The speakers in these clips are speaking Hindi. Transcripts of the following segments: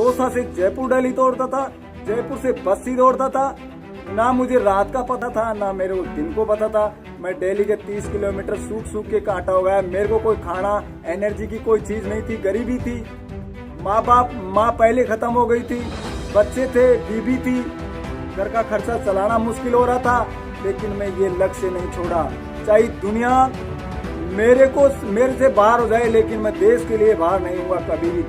दौसा से जयपुर दिल्ली दौड़ता था, जयपुर से बस्ती दौड़ता था। ना मुझे रात का पता था, ना मेरे को दिन को पता था। मैं डेली के 30 किलोमीटर सूख सूख के कांटा हो गया। मेरे को कोई खाना एनर्जी की कोई चीज नहीं थी, गरीबी थी। माँ पहले खत्म हो गई थी, बच्चे थे, बीबी थी, घर का खर्चा चलाना मुश्किल हो रहा था। लेकिन मैं ये लक्ष्य नहीं छोड़ा, चाहे दुनिया मेरे से बाहर हो जाए, लेकिन मैं देश के लिए बाहर नहीं हुआ कभी भी।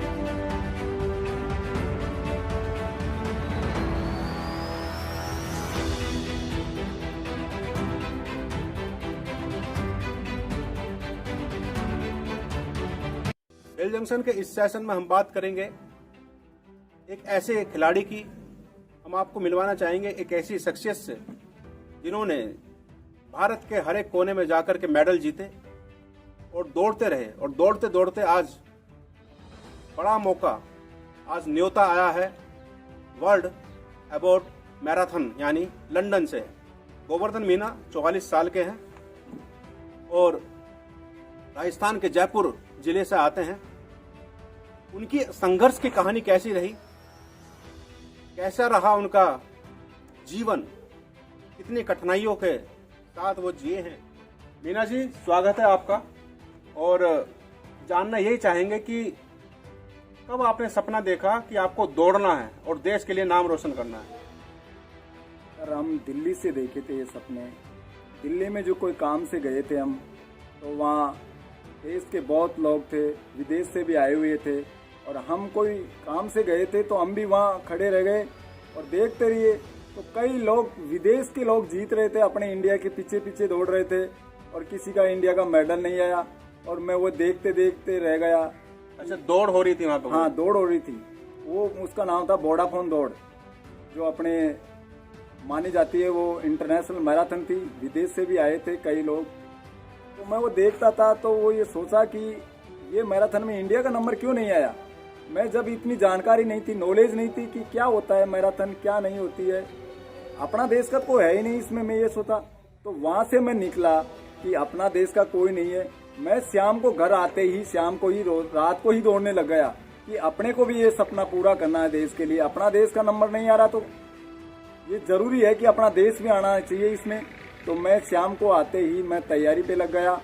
रेल जंक्शन के इस सेशन में हम बात करेंगे एक ऐसे खिलाड़ी की। हम आपको मिलवाना चाहेंगे एक ऐसी शख्सियत से जिन्होंने भारत के हर एक कोने में जाकर के मेडल जीते और दौड़ते रहे, और दौड़ते दौड़ते आज बड़ा मौका, आज न्योता आया है वर्ल्ड अबाउट मैराथन यानी लंदन से। गोवर्धन मीना 44 साल के हैं और राजस्थान के जयपुर जिले से आते हैं। उनकी संघर्ष की कहानी कैसी रही, कैसा रहा उनका जीवन, कितनी कठिनाइयों के साथ वो जिए हैं। मीना जी, स्वागत है आपका। और जानना यही चाहेंगे कि कब आपने सपना देखा कि आपको दौड़ना है और देश के लिए नाम रोशन करना है? सर, हम दिल्ली से देखे थे ये सपने। दिल्ली में जो कोई काम से गए थे हम, तो वहाँ देश के बहुत लोग थे, विदेश से भी आए हुए थे, और हम कोई काम से गए थे तो हम भी वहाँ खड़े रह गए और देखते रहिए। तो कई लोग, विदेश के लोग जीत रहे थे, अपने इंडिया के पीछे पीछे दौड़ रहे थे, और किसी का इंडिया का मेडल नहीं आया, और मैं वो देखते देखते रह गया। अच्छा, दौड़ हो रही थी वहाँ पे? हाँ, दौड़ हो रही थी। वो उसका नाम था वोडाफोन दौड़, जो अपने मानी जाती है वो इंटरनेशनल मैराथन थी। विदेश से भी आए थे कई लोग। तो मैं वो देखता था तो वो ये सोचा कि ये मैराथन में इंडिया का नंबर क्यों नहीं आया। मैं जब इतनी जानकारी नहीं थी, नॉलेज नहीं थी कि क्या होता है मैराथन, क्या नहीं होती है, अपना देश का कोई है ही नहीं इसमें, मैं ये सोचा। तो वहाँ से मैं निकला कि अपना देश का कोई नहीं है। मैं शाम को घर आते ही, शाम को ही, रात को ही दौड़ने लग गया कि अपने को भी ये सपना पूरा करना है देश के लिए। अपना देश का नंबर नहीं आ रहा तो ये जरूरी है कि अपना देश भी आना चाहिए इसमें। तो मैं शाम को आते ही मैं तैयारी पे लग गया,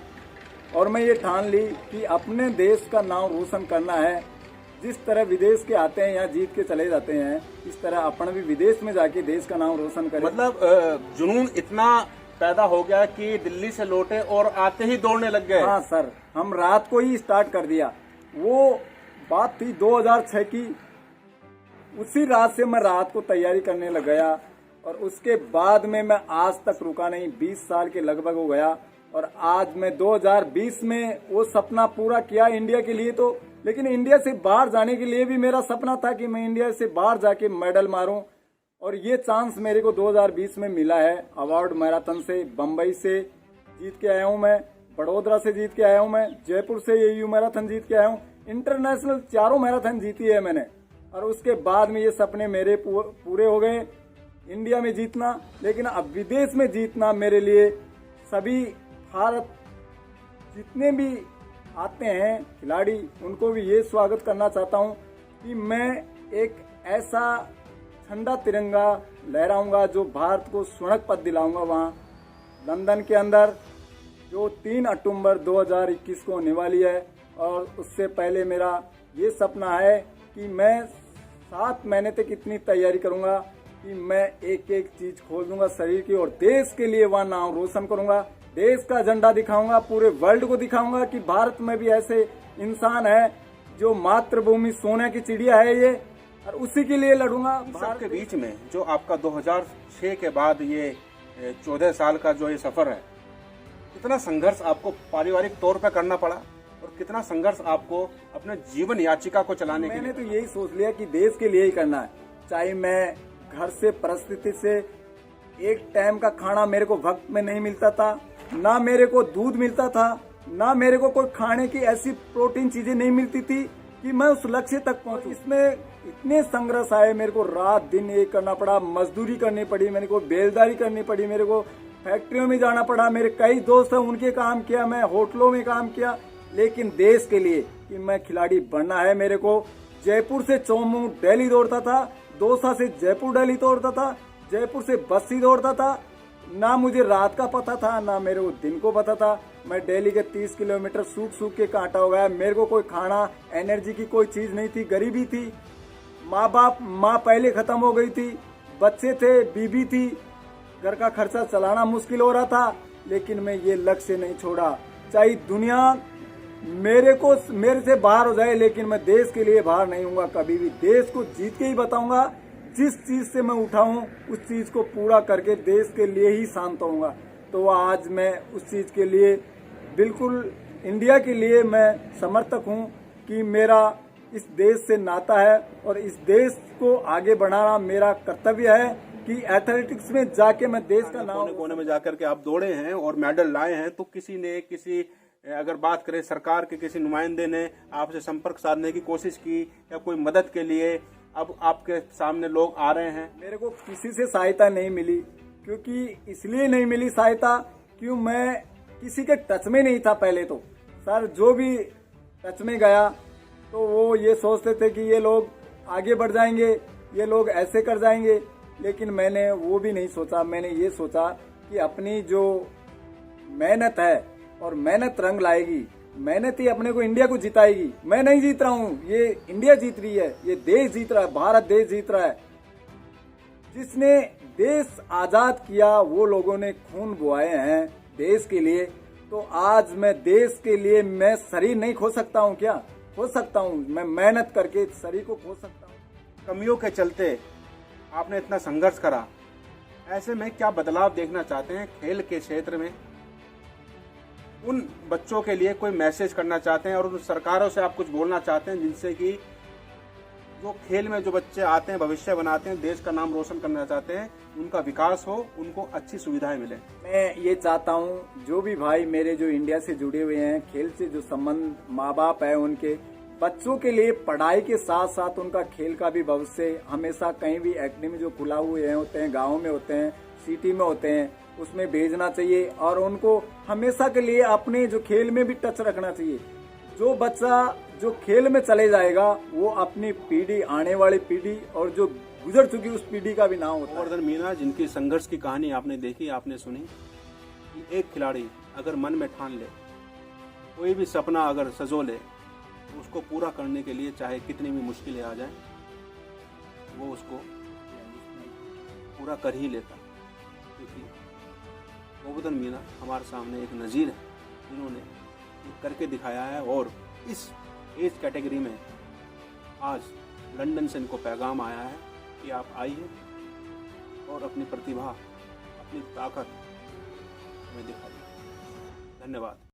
और मैं ये ठान ली कि अपने देश का नाम रोशन करना है। जिस तरह विदेश के आते हैं यहाँ जीत के चले जाते हैं, इस तरह अपन भी विदेश में जाके देश का नाम रोशन करें। मतलब जुनून इतना पैदा हो गया कि दिल्ली से लौटे और आते ही दौड़ने लग गए? हाँ सर, हम रात को ही स्टार्ट कर दिया। वो बात थी 2006 की। उसी रात से मैं रात को तैयारी करने लग गया, और उसके बाद में मैं आज तक रुका नहीं। 20 साल के लगभग हो गया, और आज मैं 2020 में वो सपना पूरा किया इंडिया के लिए। तो लेकिन इंडिया से बाहर जाने के लिए भी मेरा सपना था कि मैं इंडिया से बाहर जाके मेडल मारूं, और ये चांस मेरे को 2020 में मिला है। अवार्ड मैराथन से बम्बई से जीत के आया हूं मैं, बड़ोदरा से जीत के आया हूं मैं, जयपुर से एयू मैराथन जीत के आया हूं। इंटरनेशनल 4 मैराथन जीती है मैंने, और उसके बाद में ये सपने मेरे पूरे हो गए, इंडिया में जीतना। लेकिन अब विदेश में जीतना मेरे लिए, सभी भारत जितने भी आते हैं खिलाड़ी, उनको भी ये स्वागत करना चाहता हूं कि मैं एक ऐसा झंडा तिरंगा लहराऊंगा जो भारत को स्वर्ण पद दिलाऊंगा वहां लंदन के अंदर, जो 3 अक्टूबर 2021 को होने वाली है। और उससे पहले मेरा ये सपना है कि मैं 7 महीने तक इतनी तैयारी करूंगा कि मैं एक एक चीज खोल दूंगा शरीर की, और देश के लिए वहां नाम रोशन करूंगा। देश का झंडा दिखाऊंगा, पूरे वर्ल्ड को दिखाऊंगा कि भारत में भी ऐसे इंसान है जो मातृभूमि सोने की चिड़िया है ये, और उसी के लिए लड़ूंगा। सबके बीच में जो आपका 2006 के बाद ये 14 साल का जो ये सफर है, कितना संघर्ष आपको पारिवारिक तौर पर करना पड़ा, और कितना संघर्ष आपको अपने जीवन याचिका को चलाने के लिए? मैंने तो यही सोच लिया कि देश के लिए ही करना है। चाहे मैं घर से परिस्थिति से एक टाइम का खाना मेरे को वक्त में नहीं मिलता था, ना मेरे को दूध मिलता था, ना मेरे को कोई खाने की ऐसी प्रोटीन चीजें नहीं मिलती थी कि मैं उस लक्ष्य तक पहुंचूं। इसमें इतने संघर्ष आए, मेरे को रात दिन ये करना पड़ा, मजदूरी करनी पड़ी, मेरे को बेलदारी करनी पड़ी, मेरे को फैक्ट्रियों में जाना पड़ा। मेरे कई दोस्त हैं, उनके काम किया, मैं होटलों में काम किया, लेकिन देश के लिए कि मैं खिलाड़ी बनना है मेरे को, जयपुर से चौमू दिल्ली दौड़ता था, दौसा से जयपुर दिल्ली दौड़ता था, जयपुर से बस्सी दौड़ता था। ना मुझे रात का पता था, ना मेरे को दिन को पता था। मैं दिल्ली के 30 किलोमीटर सूख सूख के कांटा हो गया। मेरे को कोई खाना, एनर्जी की कोई चीज नहीं थी, गरीबी थी। माँ पहले खत्म हो गई थी, बच्चे थे, बीबी थी, घर का खर्चा चलाना मुश्किल हो रहा था। लेकिन मैं ये लक्ष्य नहीं छोड़ा, चाहे दुनिया मेरे से बाहर हो जाए, लेकिन मैं देश के लिए बाहर नहीं हूँगा कभी भी। देश को जीत के ही बताऊंगा। जिस चीज से मैं उठा हूँ उस चीज को पूरा करके देश के लिए ही शांत होऊंगा। तो आज मैं उस चीज के लिए बिल्कुल इंडिया के लिए मैं समर्थक हूँ कि मेरा इस देश से नाता है और इस देश को आगे बढ़ाना मेरा कर्तव्य है कि एथलेटिक्स में जाके मैं देश का नाम कोने कोने में जाकर के आप दौड़े हैं और मेडल लाए हैं। तो किसी अगर बात करें सरकार के किसी नुमाइंदे ने आपसे संपर्क साधने की कोशिश की या कोई मदद के लिए अब आपके सामने लोग आ रहे हैं? मेरे को किसी से सहायता नहीं मिली, क्योंकि इसलिए नहीं मिली सहायता क्यों मैं किसी के टच में नहीं था पहले तो। सर जो भी टच में गया तो वो ये सोचते थे कि ये लोग आगे बढ़ जाएंगे, ये लोग ऐसे कर जाएंगे, लेकिन मैंने वो भी नहीं सोचा। मैंने ये सोचा कि अपनी जो मेहनत है और मेहनत रंग लाएगी, मेहनत ही अपने को इंडिया को जिताएगी। मैं नहीं जीत रहा हूँ, ये इंडिया जीत रही है, ये देश जीत रहा है, भारत देश जीत रहा है। जिसने देश आजाद किया वो लोगों ने खून बुआए हैं देश के लिए। तो आज मैं देश के लिए मैं शरीर नहीं खो सकता हूँ क्या? खो सकता हूँ, मैं मेहनत करके शरीर को खो सकता हूँ। कमियों के चलते आपने इतना संघर्ष करा, ऐसे में क्या बदलाव देखना चाहते हैं खेल के क्षेत्र में? उन बच्चों के लिए कोई मैसेज करना चाहते हैं और उन सरकारों से आप कुछ बोलना चाहते हैं जिनसे कि जो खेल में जो बच्चे आते हैं, भविष्य बनाते हैं, देश का नाम रोशन करना चाहते हैं, उनका विकास हो, उनको अच्छी सुविधाएं मिले? मैं ये चाहता हूँ जो भी भाई मेरे जो इंडिया से जुड़े हुए हैं, खेल से जो संबंध माँ बाप है, उनके बच्चों के लिए पढ़ाई के साथ साथ उनका खेल का भी भविष्य हमेशा कहीं भी एकेडमी जो खुला हुए हैं होते हैं, गाँव में होते हैं, सिटी में होते हैं, उसमें भेजना चाहिए और उनको हमेशा के लिए अपने जो खेल में भी टच रखना चाहिए। जो बच्चा जो खेल में चले जाएगा वो अपनी पीढ़ी, आने वाली पीढ़ी और जो गुजर चुकी उस पीढ़ी का भी नाम होता है। गोवर्धन मीना जिनकी संघर्ष की कहानी आपने देखी, आपने सुनी कि एक खिलाड़ी अगर मन में ठान ले, कोई भी सपना अगर सजो ले, तो उसको पूरा करने के लिए चाहे कितनी भी मुश्किलें आ जाएं, वो उसको पूरा कर ही लेता। क्योंकि गोवर्धन मीना हमारे सामने एक नज़ीर है जिन्होंने ये करके दिखाया है और इस एज कैटेगरी में आज लंदन से इनको पैगाम आया है कि आप आइए और अपनी प्रतिभा, अपनी ताकत हमें दिखाइए। धन्यवाद।